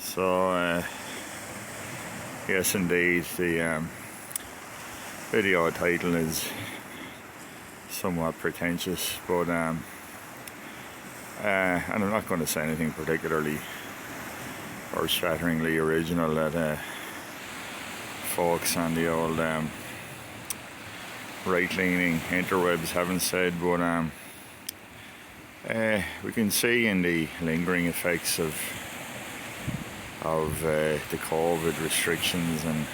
So, yes, indeed, the video title is somewhat pretentious, but and I'm not going to say anything particularly earth-shatteringly original that folks on the old right-leaning interwebs haven't said, but we can see in the lingering effects of the COVID restrictions and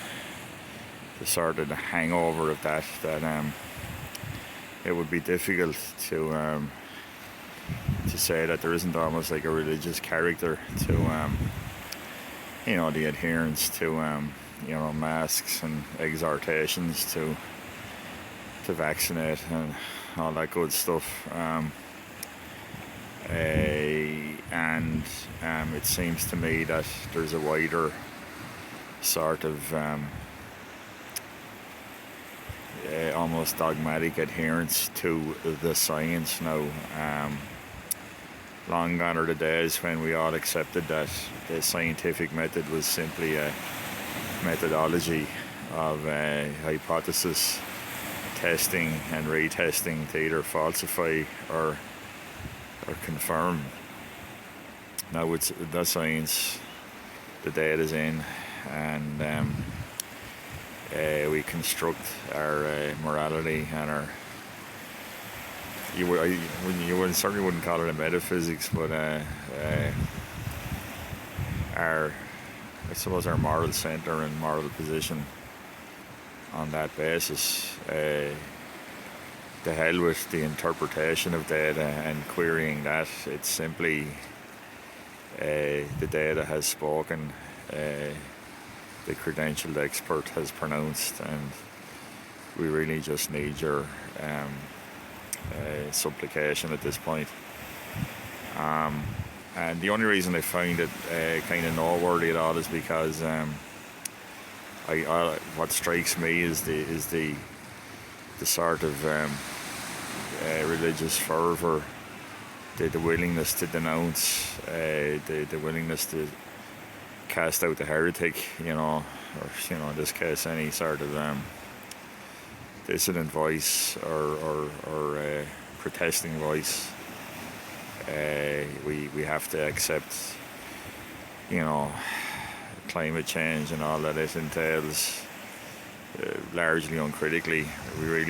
the sort of the hangover of that it would be difficult to say that there isn't almost like a religious character to the adherence to masks and exhortations to vaccinate and all that good stuff. And it seems to me that there's a wider sort of almost dogmatic adherence to the science now. Long gone are the days when we all accepted that the scientific method was simply a methodology of hypothesis testing and retesting to either falsify or confirm. Now it's the science, the data's in, and we construct our morality and our certainly wouldn't call it a metaphysics, but our moral center and moral position on that basis. To hell with the interpretation of data and querying that. It's simply the data has spoken, the credentialed expert has pronounced, and we really just need your supplication at this point. And the only reason I find it kind of noteworthy at all is because what strikes me is the sort of religious fervour, the willingness to denounce, the willingness to cast out the heretic, or in this case any sort of dissident voice or protesting voice. We have to accept, climate change and all that it entails. Largely uncritically. We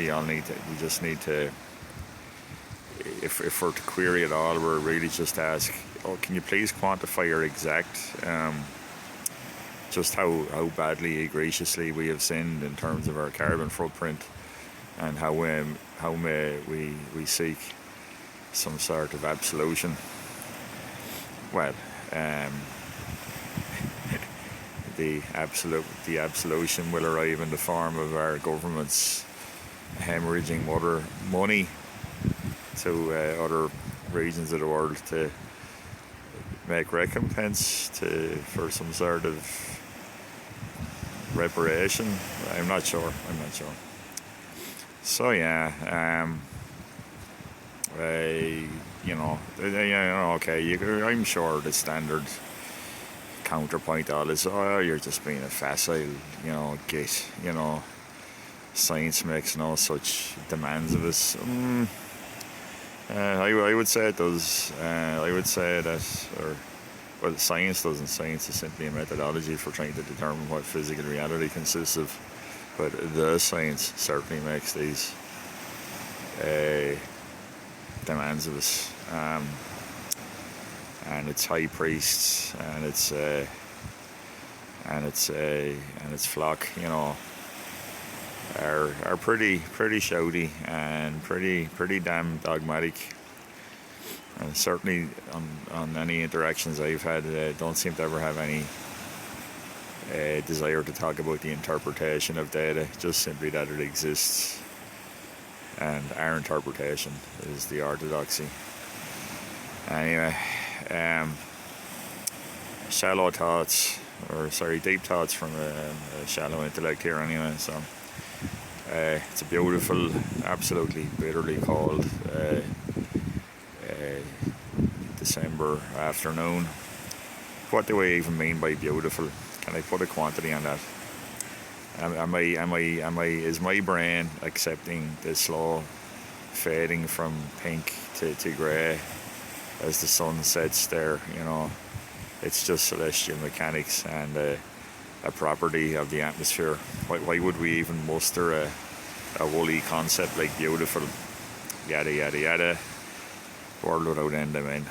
just need to, if we're to query at all, we're really just ask, can you please quantify or exact just how badly, egregiously we have sinned in terms of our carbon footprint, and how may we seek some sort of absolution. Well, the absolution will arrive in the form of our governments hemorrhaging money to other regions of the world to make recompense for some sort of reparation. I'm not sure. So yeah, I'm sure the standard counterpoint to all is, you're just being a facile, git, science makes no such demands of us. I would say it does. I would say that, science doesn't. Science is simply a methodology for trying to determine what physical reality consists of. But the science certainly makes these demands of us. And its high priests and its flock, are pretty shouty and pretty damn dogmatic. And certainly on any interactions I've had, don't seem to ever have any desire to talk about the interpretation of data, just simply that it exists, and our interpretation is the orthodoxy. Anyway, deep thoughts from a shallow intellect here anyway. So it's a beautiful, absolutely bitterly cold December afternoon. what do I even mean by beautiful? Can I put a quantity on that? Is my brain accepting the slow fading from pink to grey as the sun sets there? It's just celestial mechanics and a property of the atmosphere. Why would we even muster a woolly concept like beautiful? Yada yada yada. World without end, I mean.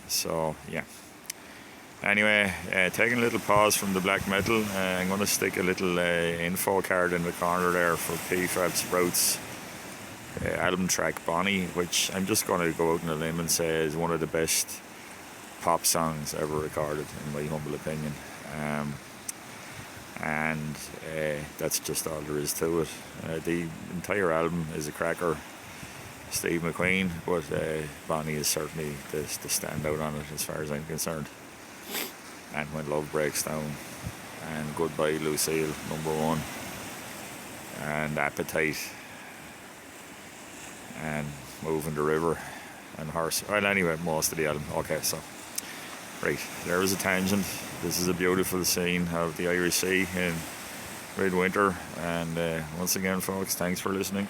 So yeah. Anyway, taking a little pause from the black metal, I'm going to stick a little info card in the corner there for Prefab Sprouts album track Bonnie, which I'm just going to go out on a limb and say is one of the best pop songs ever recorded, in my humble opinion. And that's just all there is to it. The entire album is a cracker. Steve McQueen, but Bonnie is certainly the standout on it as far as I'm concerned. And When Love Breaks Down, and Goodbye Lucille, #1, and Appetite, and Moving the River, and Horse. Well, anyway, most of the album. Okay, so right, there was a tangent. This is a beautiful scene of the Irish Sea in midwinter, and once again, folks, thanks for listening.